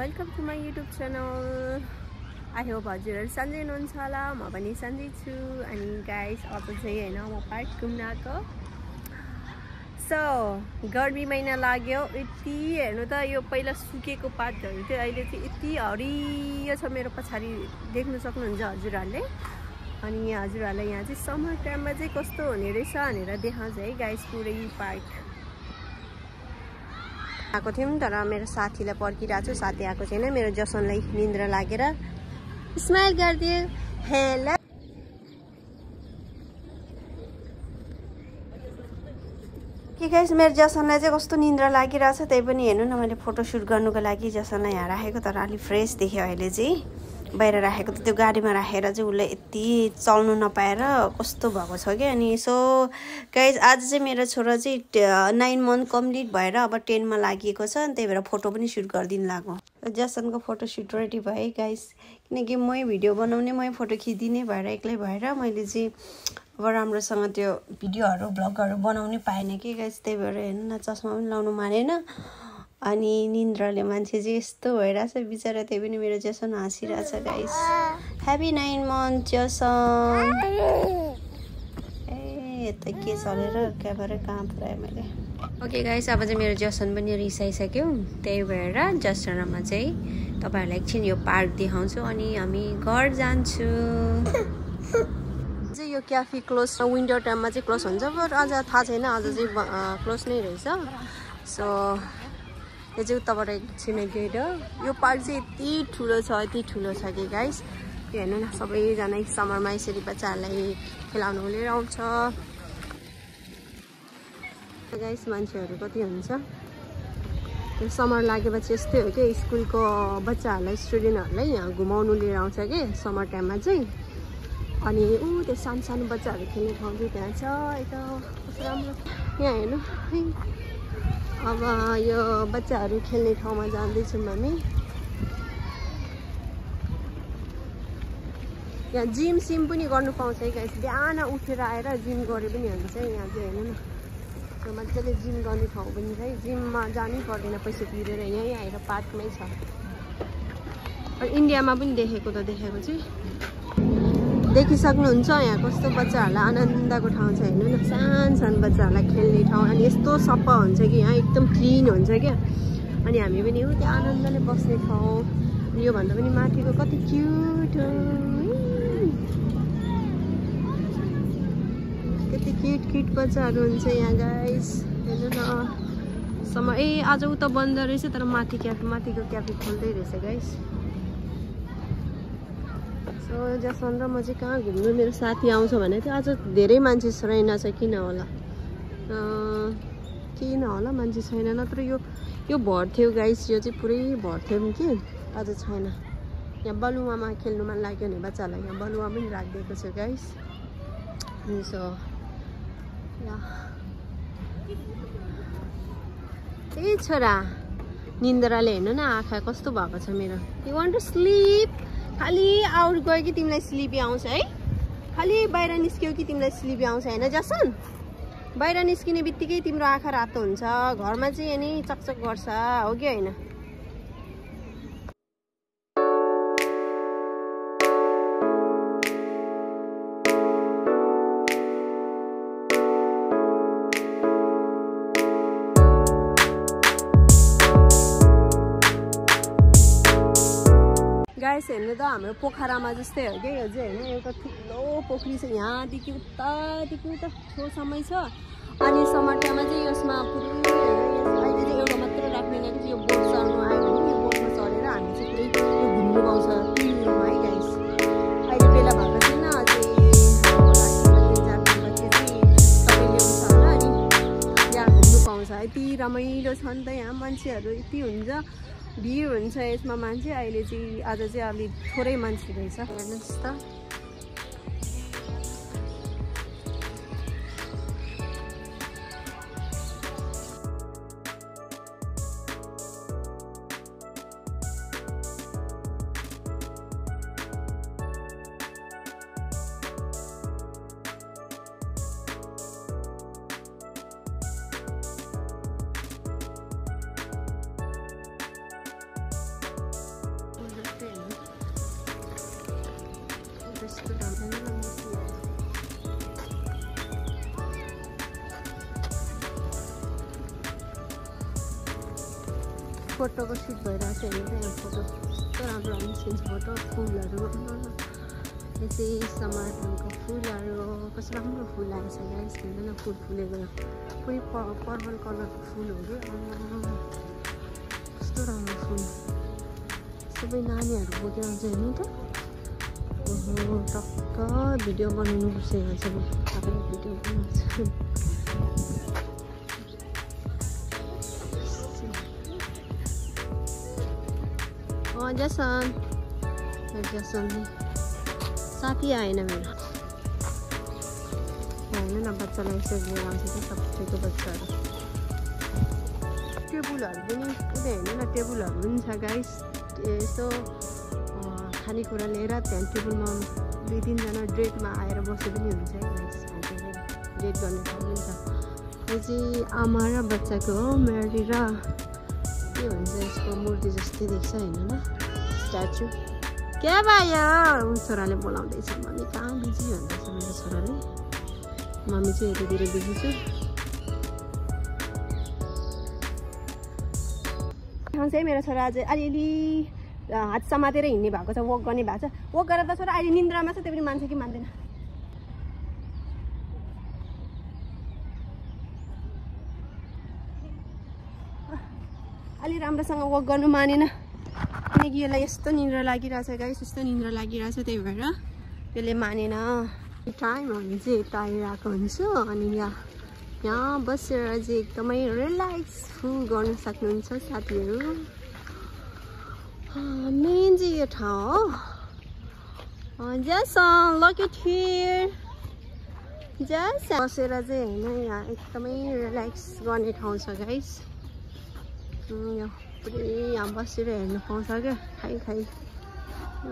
Welcome to my YouTube channel. I hope हजुरहरू सन्चै हुनुहुन्छ होला, म पनि सन्चै छु। अनि गाइस अब चाहिँ हैन म पार्क घुम्न आएको। सो गर्मी महिना लाग्यो, यति हेर्नु त यो पहिला सुकेको पातहरू थियो, अहिले चाहिँ यति हरियो छ मेरो पछाडि देख्न सक्नुहुन्छ हजुरहरूले। अनि हजुरहरूलाई यहाँ चाहिँ समर टाइममा चाहिँ कस्तो हुने रहेछ भनेर देखाउँछ है गाइस पुरै पार्क। आएको थियौँ तर मेरो साथीलाई पर्खिरहेको छु, साथी आएको छैन। मेरो जसनलाई निन्द्रा लागेर स्माइल गरिदियो, हेलो। के गाइस मेरो जसनलाई चाहिँ कस्तो निन्द्रा लागिरहेछ, त्यही पनि हेर्नु न मैले फोटोसुट गर्नुको लागि जसनलाई यहाँ राखेको, तर अलि फ्रेस देख्यो अहिले चाहिँ। बाहिर राखेको त त्यो गाडीमा राखेर चाहिँ उसले यति चल्नु नपाएर कस्तो भएको छ क्या। अनि सो गाइस आज चाहिँ मेरो छोरा चाहिँ 9 मन्थ कम्प्लिट भएर अब 10 मा लागिएको छ, अनि त्यही भएर फोटो पनि सुट गरिदिनु लाग्यो। जसनको फोटो सुट रेडी भए गाइस, किनकि मै भिडियो बनाउने मै फोटो खिचिदिने भएर एक्लै भएर मैले चाहिँ अब राम्रोसँग त्यो भिडियोहरू भ्लगहरू बनाउनै पाएन कि गाइस, त्यही भएर हेर्नु न चस्मा पनि लाउनु मानेन। अनि निन्द्राले मान्छे चाहिँ यस्तो भइरहेछ बिचरा, त्यही पनि मेरो जसन हाँसिरहेछ गाइस। ह्याप्पी 9 मन्थ जसन। ए यता के चलेर क्यामेरा कहाँ पुऱ्याएँ मैले। ओके गाइस अब चाहिँ मेरो जसन पनि रिसाइसक्यो, त्यही भएर जसनमा चाहिँ तपाईँहरूलाई एकछिन यो पार्क देखाउँछु अनि हामी घर जान्छु। चाहिँ यो क्याफे क्लोज विन्टर टाइममा चाहिँ क्लोज हुन्छ, बट आज थाहा छैन, आज चाहिँ क्लोज नै रहेछ। सो यो चाहिँ उताबाट एकछिन गेट हो। यो पार्क चाहिँ यति ठुलो छ, यति ठुलो छ कि गाइस, त्यो हेर्नु न सबैजना समरमा यसरी बच्चाहरूलाई खेलाउनु लिएर आउँछ गाइस। मान्छेहरू कति हुन्छ, त्यो समर लागेपछि यस्तै हो कि स्कुलको बच्चाहरूलाई स्टुडेन्टहरूलाई यहाँ घुमाउनु लिएर आउँछ कि समर टाइममा चाहिँ। अनि त्यो सानो सानो बच्चाहरू खेल्ने ठाउँ चाहिँ त्यहाँ छ, यता कस्तो राम्रो यहाँ हेर्नु। अब यो बच्चाहरू खेल्ने ठाउँमा जाँदैछौँ हामी। यहाँ जिम सिम पनि गर्नु पाउँछ है गाइस, बिहान उठेर आएर जिम गरे पनि हुन्छ है। यहाँ चाहिँ हेर्नु न त्यो मजाले जिम गर्ने ठाउँ पनि छ है, जिममा जानै पर्दैन पैसा तिरेर, यहीँ आएर पार्कमै छ। इन्डियामा पनि देखेको त देखेको चाहिँ देखिसक्नुहुन्छ यहाँ कस्तो बच्चाहरूलाई आनन्दको ठाउँ छ। हेर्नु न सानो सानो बच्चाहरूलाई खेल्ने ठाउँ, अनि यस्तो सफा हुन्छ कि यहाँ एकदम क्लिन हुन्छ क्या। अनि हामी पनि हो त्यो आनन्दले बस्ने ठाउँ। योभन्दा पनि माथिको कति क्युट हो, कति क्युट क्युट बच्चाहरू हुन्छ यहाँ गाइस। हेर्नु न समय आज उता बन्द रहेछ, तर माथिको क्याफे खोल्दै रहेछ गाइस। सो जसन र म चाहिँ कहाँ घुम्नु मेरो साथी आउँछ भने चाहिँ आज धेरै मान्छे छैन छ, किन होला मान्छे छैन, नत्र यो भर्थ्यो गाइस, यो चाहिँ पुरै भर्थ्यो नि कि आज छैन। यहाँ बलुवामा खेल्नु मन लाग्यो भने बच्चाहरूलाई यहाँ बलुवा पनि राखिदिएको छ गाइस। सो ए छोरा निन्द्राले हेर्नु न आँखा कस्तो भएको छ मेरो। यु वान्ट टु स्लिप, खालि आउट गयो कि तिमीलाई स्लिपी आउँछ है, खालि बाहिर निस्क्यौ कि तिमीलाई स्लिपी आउँछ होइन जसन। बाहिर निस्किने बित्तिकै तिम्रो आँखा रातो हुन्छ, घरमा चाहिँ अनि चकचक गर्छ हो कि होइन। गाइस हेर्नु त हाम्रो पोखरामा जस्तै हो क्या यो चाहिँ होइन। एउटा ठुलो पोखरी छ, यहाँदेखि उतादेखि उता छेउसम्मै छ। अनि समर टाइममा चाहिँ यसमा पुरै अहिले चाहिँ एउटा मात्रै राख्ने गरी यो बोट चल्नु आयो भने यो बोटमा चढेर हामी चाहिँ पुरै यो घुम्नु पाउँछ तिमीमा है गाइस। अहिले बेला भएको छैन, अझै 3-4 दिनपछि चाहिँ सबै ल्याउँछ होला। अनि यहाँ घुम्नु पाउँछ, यति रमाइलो छ नि त यहाँ, मान्छेहरू यति हुन्छ, भिड हुन्छ यसमा मान्छे। अहिले चाहिँ आज चाहिँ अलिक थोरै मान्छे रहेछ, हेर्नुहोस् त। यस्तो राम्रो फोटोको सुट भइरहेको छ हेर्नु यहाँ फोटो कस्तो राम्रो आउँछ फोटो फुलहरू यसै टमाटरको फुलहरू कस्तो राम्रो फुल आएछ गाइस हेर्नु न फुल फुलेको पुरै पर्पल कलरको फुल हो कि कस्तो राम्रो फुल सबै नानीहरू बोकेर आउँछ हेर्नु त ओहो टक्क भिडियो बनाउनु पर्छ यहाँ चाहिँ तपाईँ भिडियो बनाउँछ जसनले साथी आएन मेरो होइन न बच्चालाई यसरी लिएर आउँछ कि सबैको बच्चाहरू टेबुलहरू पनि उता हेर्नु न टेबुलहरू पनि छ गाइस यसो खानेकुरा लिएर त्यहाँ टेबलमा 2-3 जना डेटमा आएर बसे पनि हुन्छ है गाइस डेट गर्ने ठाउँ पनि छ यो चाहिँ आमा र बच्चाको हो म्यारी र के भन्छ यसको मूर्ति जस्तै देख्छ होइन न स्ट्याचु क्या भयो छोराले बोलाउँदैछ मम्मी कहाँ बिजी भन्दैछ मेरो छोराले मम्मी चाहिँ यतातिर बिजी छु चाहिँ मेरो छोरा चाहिँ अलिअलि हात समातेर हिँड्ने भएको छ वक गर्ने भएको छ वक गरेर त छोरा अहिले निन्द्रामा छ त्यो पनि मान्छ कि मान्दैन अलि राम्रोसँग वक गर्नु मानेन किनकि यसलाई यस्तो निन्द्रा लागिरहेछ गाइस यस्तो निन्द्रा लागिरहेछ त्यही भएर त्यसले मानेन टाइम हामी चाहिँ यता आइरहेको हुन्छु अनि यहाँ बसेर चाहिँ एकदमै रिल्याक्स फुल गर्न सक्नुहुन्छ साथीहरू मेन चाहिँ यो ठाउँ हो जस लक इट हियर जस बसेर चाहिँ होइन यहाँ एकदमै रिल्याक्स गर्ने ठाउँ छ गाइस पुरै यहाँ बसेर हेर्नु पाउँछ क्या खाइ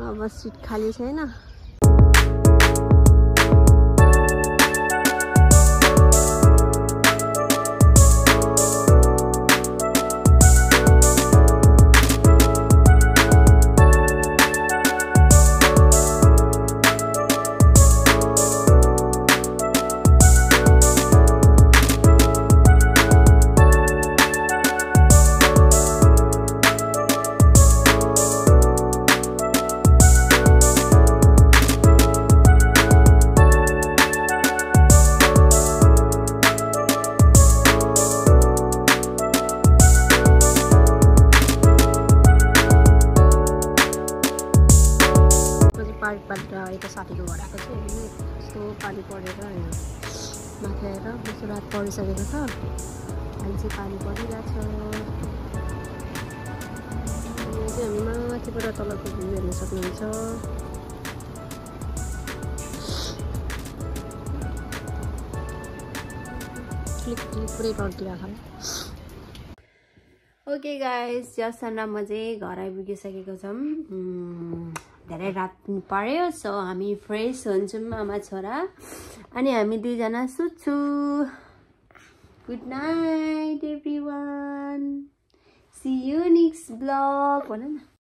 अब सिट खाली छैन यता साथीको घर आएको चाहिँ यस्तो पानी परेर माथि आएर बेसी रात परिसकेको छ अहिले चाहिँ पानी परिरहेछ यो चाहिँ हामी माथिबाट तलको भ्यू हेर्न सक्नुहुन्छ पुरै टर्किरहेको ओके गाइस जससँग म चाहिँ घर आइपुगिसकेको छौँ धेरै रात पर्यो सो हामी फ्रेस हुन्छौँ आमा छोरा अनि हामी दुईजना सुत्छु good night everyone see you next blog भन न